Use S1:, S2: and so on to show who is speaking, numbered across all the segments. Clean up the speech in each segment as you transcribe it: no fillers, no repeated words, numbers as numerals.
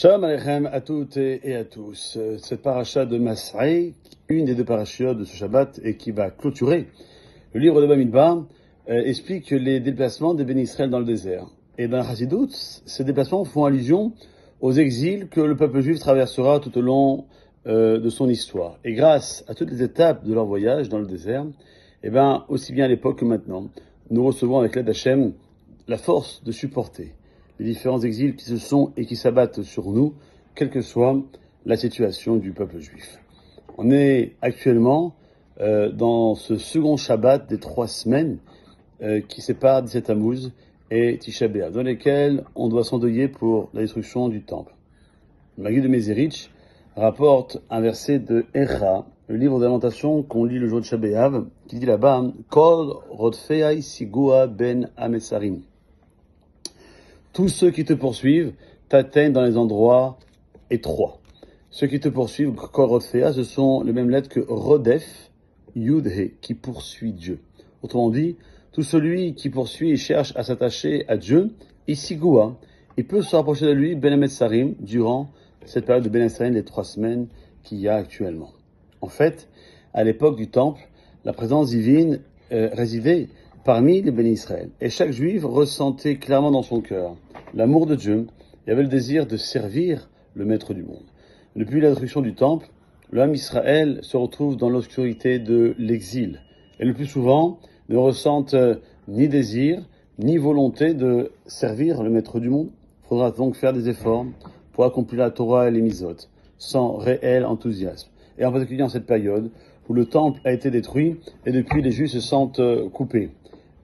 S1: Shalom Aleichem à toutes et à tous. Cette paracha de Masraï, une des deux parachiotes de ce Shabbat et qui va clôturer le livre de Bamidbar, explique les déplacements des Bénis Israël dans le désert. Et dans la Chassidoute, ces déplacements font allusion aux exils que le peuple juif traversera tout au long de son histoire. Et grâce à toutes les étapes de leur voyage dans le désert, aussi bien à l'époque que maintenant, nous recevons avec l'aide d'Hachem la force de supporter les différents exils qui se sont et qui s'abattent sur nous, quelle que soit la situation du peuple juif. On est actuellement dans ce second Shabbat des 3 semaines qui séparent 17 Tammuz et Tisha B'Av, dans lesquels on doit s'endeuiller pour la destruction du temple. Le Maggid de Mezerich rapporte un verset de Echa, le livre de lamentation qu'on lit le jour de Tisha B'Av, qui dit là-bas « Kol rodfei sigua ben amesarim » Tous ceux qui te poursuivent t'atteignent dans les endroits étroits. Ceux qui te poursuivent, Kol rodfea, ce sont les mêmes lettres que Rodef, Yud-He, qui poursuit Dieu. Autrement dit, tout celui qui poursuit et cherche à s'attacher à Dieu, Isigua, il peut se rapprocher de lui, Ben Ametsarim, durant cette période de Ben Ametsarim, les 3 semaines qu'il y a actuellement. En fait, à l'époque du temple, la présence divine résidait parmi les bénis Israël. Et chaque juif ressentait clairement dans son cœur l'amour de Dieu. Il y avait le désir de servir le maître du monde. Depuis la destruction du temple, l'homme Israël se retrouve dans l'obscurité de l'exil. Et le plus souvent, ne ressentent ni désir, ni volonté de servir le maître du monde. Il faudra donc faire des efforts pour accomplir la Torah et les Mizot, sans réel enthousiasme. Et en particulier en cette période où le temple a été détruit et depuis les Juifs se sentent coupés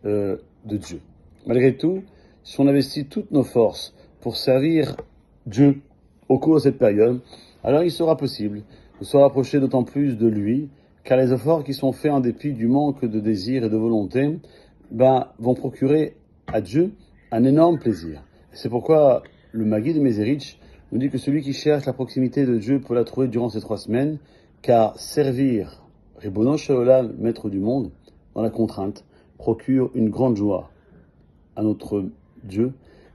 S1: de Dieu. Malgré tout, si on investit toutes nos forces pour servir Dieu au cours de cette période, alors il sera possible de se rapprocher d'autant plus de lui, car les efforts qui sont faits en dépit du manque de désir et de volonté vont procurer à Dieu un énorme plaisir. C'est pourquoi le Maggid de Mezerich nous dit que celui qui cherche la proximité de Dieu peut la trouver durant ces 3 semaines, car servir Ribono Shel Olam, maître du monde, dans la contrainte, procure une grande joie à notre Dieu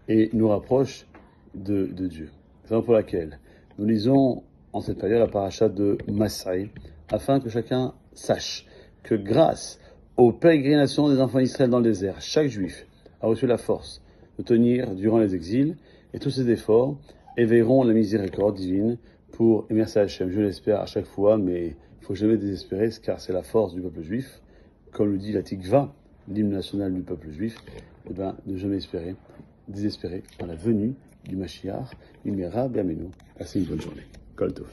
S1: et nous rapproche de Dieu. C'est la raison pour laquelle nous lisons en cette période la paracha de Masraï, afin que chacun sache que grâce aux pérégrinations des enfants d'Israël dans le désert, chaque juif a reçu la force de tenir durant les exils, et tous ces efforts éveilleront la miséricorde divine pour, et merci à Hachem, je l'espère à chaque fois, mais il ne faut jamais désespérer, car c'est la force du peuple juif, comme le dit la Tikva, l'hymne national du peuple juif, ne jamais désespérer dans la venue du Mashiach, il m'ira bien. Passez une bonne journée. Kol Tov.